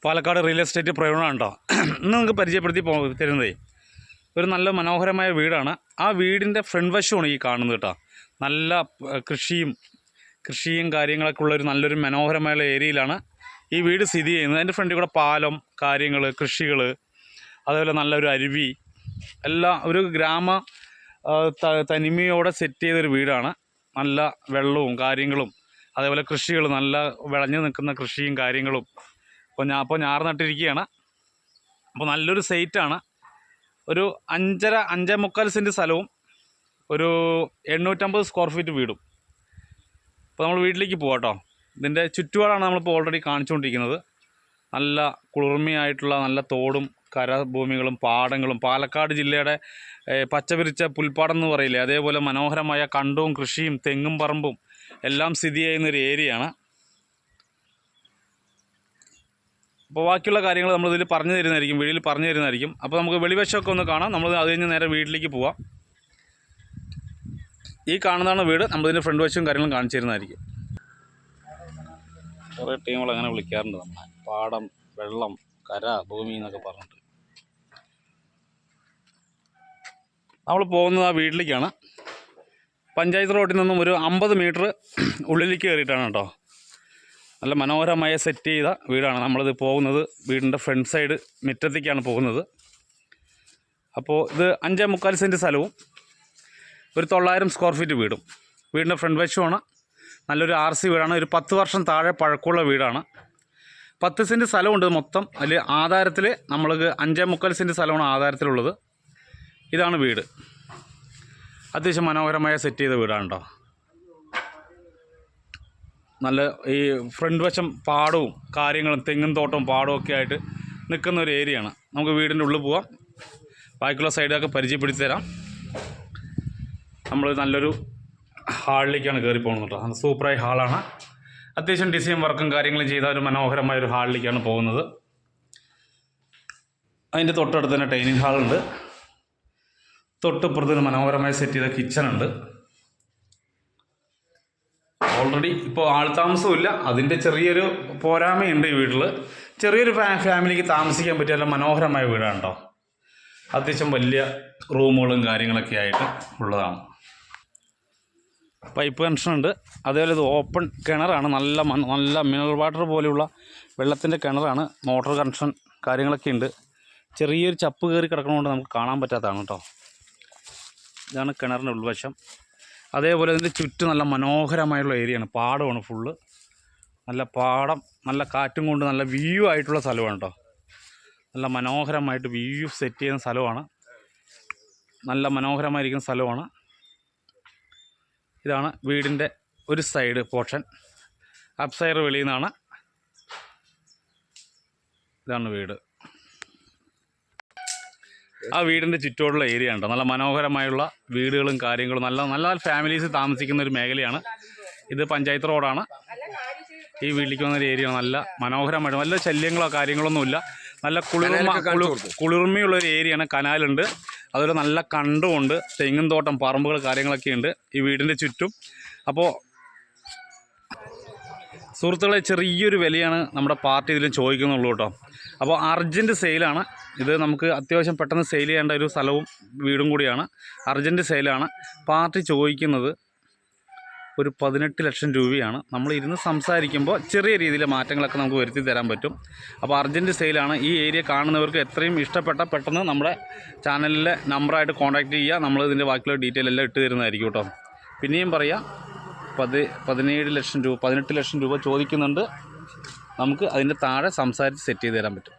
Palakkad real estate പ്രവീണാണ് കേട്ടോ. ഇന്ന് നിങ്ങൾക്ക് പരിചയപ്പെടുത്തി തരുന്നതേ ഒരു നല്ല മനോഹരമായ വീടാണ്. ആ വീടിൻ്റെ ഫ്രണ്ട് വശമാണ് ഈ കാണുന്നത് കേട്ടോ. നല്ല കൃഷിയും കാര്യങ്ങളൊക്കെ ഉള്ളൊരു നല്ലൊരു മനോഹരമായ ഏരിയയിലാണ് ഈ വീട് സ്ഥിതി ചെയ്യുന്നത്. അതിൻ്റെ ഫ്രണ്ടിൽ കൂടെ പാലം, കാര്യങ്ങൾ, കൃഷികൾ, അതേപോലെ നല്ലൊരു അരുവി, എല്ലാം ഒരു തനിമയോടെ സെറ്റ് ചെയ്തൊരു വീടാണ്. നല്ല വെള്ളവും കാര്യങ്ങളും, അതേപോലെ കൃഷികൾ, നല്ല വിളഞ്ഞു നിൽക്കുന്ന കൃഷിയും കാര്യങ്ങളും. അപ്പോൾ ഞാറ് നട്ടിരിക്കുകയാണ്. അപ്പോൾ നല്ലൊരു സൈറ്റാണ്. ഒരു 5.5 സെൻറ്റ് സ്ഥലവും ഒരു 850 സ്ക്വയർ ഫീറ്റ് വീടും. അപ്പോൾ നമ്മൾ വീട്ടിലേക്ക് പോകാം കേട്ടോ. ഇതിൻ്റെ ചുറ്റുപാടാണ് നമ്മളിപ്പോൾ ഓൾറെഡി കാണിച്ചുകൊണ്ടിരിക്കുന്നത്. നല്ല കുളിർമയായിട്ടുള്ള നല്ല തോടും കരഭൂമികളും പാടങ്ങളും, പാലക്കാട് ജില്ലയുടെ പച്ചവിരിച്ച പുൽപ്പാടം എന്ന് പറയില്ലേ, അതേപോലെ മനോഹരമായ കണ്ടവും കൃഷിയും തെങ്ങും പറമ്പും എല്ലാം സ്ഥിതി ചെയ്യുന്നൊരു ഏരിയയാണ്. അപ്പോൾ ബാക്കിയുള്ള കാര്യങ്ങൾ നമ്മളിതിൽ പറഞ്ഞു തരുന്നതായിരിക്കും, വീഡിയോയിൽ പറഞ്ഞു തരുന്നതായിരിക്കും. അപ്പോൾ നമുക്ക് വെളിവശമൊക്കെ ഒന്ന് കാണാം. നമ്മൾ അത് കഴിഞ്ഞ് നേരെ വീട്ടിലേക്ക് പോവാം. ഈ കാണുന്നതാണ് വീട്. നമ്മളിതിൻ്റെ ഫ്രണ്ട് വശവും കാര്യങ്ങളും കാണിച്ചു തരുന്നതായിരിക്കും. കുറേ ടീമുകൾ അങ്ങനെ വിളിക്കാറുണ്ട് നമ്മളെ. പാടം, വെള്ളം, കര, ഭൂമി എന്നൊക്കെ പറഞ്ഞിട്ട്. നമ്മൾ പോകുന്നത് ആ വീട്ടിലേക്കാണ്. പഞ്ചായത്ത് റോഡിൽ നിന്നും ഒരു 50 മീറ്റർ ഉള്ളിലേക്ക് കയറിയിട്ടാണ് കേട്ടോ. നല്ല മനോഹരമായ സെറ്റ് ചെയ്ത വീടാണ്. നമ്മളിത് പോകുന്നത് വീടിൻ്റെ ഫ്രണ്ട് സൈഡ് മുറ്റത്തേക്കാണ് പോകുന്നത്. അപ്പോൾ ഇത് 5.25 സെൻറ്റ് സ്ഥലവും ഒരു 900 സ്ക്വയർ ഫീറ്റ് വീടും. വീടിൻ്റെ ഫ്രണ്ട് വശമാണ്. നല്ലൊരു RC വീടാണ്. ഒരു 10 വർഷം താഴെ പഴക്കമുള്ള വീടാണ്. 10 സെൻറ്റ് സ്ഥലമുണ്ട് മൊത്തം. അതിൽ ആധാരത്തിൽ നമ്മൾക്ക് 5.25 സെൻറ്റ് സ്ഥലമാണ് ആധാരത്തിലുള്ളത്. ഇതാണ് വീട്. അത്യാവശ്യം മനോഹരമായ സെറ്റ് ചെയ്ത വീടാണ് കേട്ടോ. നല്ല ഈ ഫ്രണ്ട് വശം പാടവും കാര്യങ്ങളും തെങ്ങും തോട്ടവും പാടവും ഒക്കെ ആയിട്ട് നിൽക്കുന്ന ഒരു ഏരിയയാണ്. നമുക്ക് വീടിൻ്റെ ഉള്ളിൽ പോവാം. ബാക്കിയുള്ള സൈഡൊക്കെ പരിചയപ്പെടുത്തി തരാം. നമ്മൾ നല്ലൊരു ഹാളിലേക്കാണ് കയറി പോകുന്നത് കേട്ടോ. നല്ല സൂപ്പറായ ഹാളാണ്. അത്യാവശ്യം ഡിസൈൻ വർക്കും കാര്യങ്ങളും ചെയ്ത ഒരു മനോഹരമായൊരു ഹാളിലേക്കാണ് പോകുന്നത്. അതിൻ്റെ തൊട്ടടുത്ത് തന്നെ ഡൈനിങ് ഹാളുണ്ട്. തൊട്ടിപ്പുറത്തൊരു മനോഹരമായി സെറ്റ് ചെയ്ത കിച്ചണുണ്ട്. ഓൾറെഡി ഇപ്പോൾ ആൾ താമസമില്ല, അതിൻ്റെ ചെറിയൊരു പോരായ്മയുണ്ട് ഈ വീട്ടിൽ. ചെറിയൊരു ഫാമിലിക്ക് താമസിക്കാൻ പറ്റിയ നല്ല മനോഹരമായ വീടാണ് കേട്ടോ. അത്യാവശ്യം വലിയ റൂമുകളും കാര്യങ്ങളൊക്കെ ആയിട്ട് ഉള്ളതാണ്. പൈപ്പ് കണക്ഷൻ ഉണ്ട്. അതേപോലെ ഇത് ഓപ്പൺ കിണറാണ്. നല്ല മിനറൽ വാട്ടർ പോലെയുള്ള വെള്ളത്തിൻ്റെ കിണറാണ്. മോട്ടോർ കണക്ഷൻ കാര്യങ്ങളൊക്കെ ഉണ്ട്. ചെറിയൊരു ചപ്പ് കയറി കിടക്കണതുകൊണ്ട് നമുക്ക് കാണാൻ പറ്റാത്തതാണ് കേട്ടോ. ഇതാണ് കിണറിൻ്റെ ഉൾവശം. അതേപോലെ ഇതിൻ്റെ ചുറ്റും നല്ല മനോഹരമായുള്ള ഏരിയയാണ്. പാടമാണ് ഫുള്ള്. നല്ല പാടം, നല്ല കാറ്റും കൊണ്ട് നല്ല വ്യൂ ആയിട്ടുള്ള സ്ഥലമാണ് കേട്ടോ. നല്ല മനോഹരമായിട്ട് വ്യൂ സെറ്റ് ചെയ്യുന്ന സ്ഥലമാണ്. നല്ല മനോഹരമായിരിക്കുന്ന സ്ഥലമാണ്. ഇതാണ് വീടിൻ്റെ ഒരു സൈഡ് പോർഷൻ. അപ്സൈർ വെളിയിൽ നിന്നാണ്. ഇതാണ് വീട്. ആ വീടിൻ്റെ ചുറ്റോടുള്ള ഏരിയ ഉണ്ടോ. നല്ല മനോഹരമായുള്ള വീടുകളും കാര്യങ്ങളും, നല്ല ഫാമിലീസ് താമസിക്കുന്ന ഒരു മേഖലയാണ്. ഇത് പഞ്ചായത്ത് റോഡാണ്. ഈ വീട്ടിലേക്ക് വന്നൊരു ഏരിയ നല്ല മനോഹരമായിട്ട്, നല്ല ശല്യങ്ങളോ കാര്യങ്ങളൊന്നുമില്ല. നല്ല കുളിർമയുള്ളൊരു ഏരിയയാണ്. കനാലുണ്ട്. അതുപോലെ നല്ല കണ്ടുമുണ്ട്. തെങ്ങും തോട്ടം, പറമ്പുകൾ കാര്യങ്ങളൊക്കെ ഉണ്ട് ഈ വീടിൻ്റെ ചുറ്റും. അപ്പോൾ സുഹൃത്തുക്കളെ, ചെറിയൊരു വിലയാണ് നമ്മുടെ പാർട്ടി ഇതിൽ ചോദിക്കുന്നുള്ളൂ കേട്ടോ. അപ്പോൾ അർജൻറ്റ് സെയിലാണ് ഇത്. നമുക്ക് അത്യാവശ്യം പെട്ടെന്ന് സെയിൽ ചെയ്യേണ്ട ഒരു സ്ഥലവും വീടും കൂടിയാണ്. അർജൻറ്റ് സെയിലാണ്. പാർട്ടി ചോദിക്കുന്നത് ഒരു 18 ലക്ഷം രൂപയാണ്. നമ്മൾ ഇരുന്ന് സംസാരിക്കുമ്പോൾ ചെറിയ രീതിയിലെ മാറ്റങ്ങളൊക്കെ നമുക്ക് വരുത്തി തരാൻ പറ്റും. അപ്പോൾ അർജൻറ്റ് സെയിലാണ്. ഈ ഏരിയ കാണുന്നവർക്ക് എത്രയും ഇഷ്ടപ്പെട്ട പെട്ടെന്ന് നമ്മുടെ ചാനലിലെ നമ്പറായിട്ട് കോൺടാക്റ്റ് ചെയ്യുക. നമ്മൾ ഇതിൻ്റെ ബാക്കിയുള്ള ഡീറ്റെയിൽ എല്ലാം ഇട്ട് തരുന്നതായിരിക്കും കേട്ടോ. പിന്നെയും പറയാം, 18 ലക്ഷം രൂപ ചോദിക്കുന്നുണ്ട്. നമുക്ക് അതിൻ്റെ താഴെ സംസാരിച്ച് സെറ്റ് ചെയ്ത് തരാൻ പറ്റും.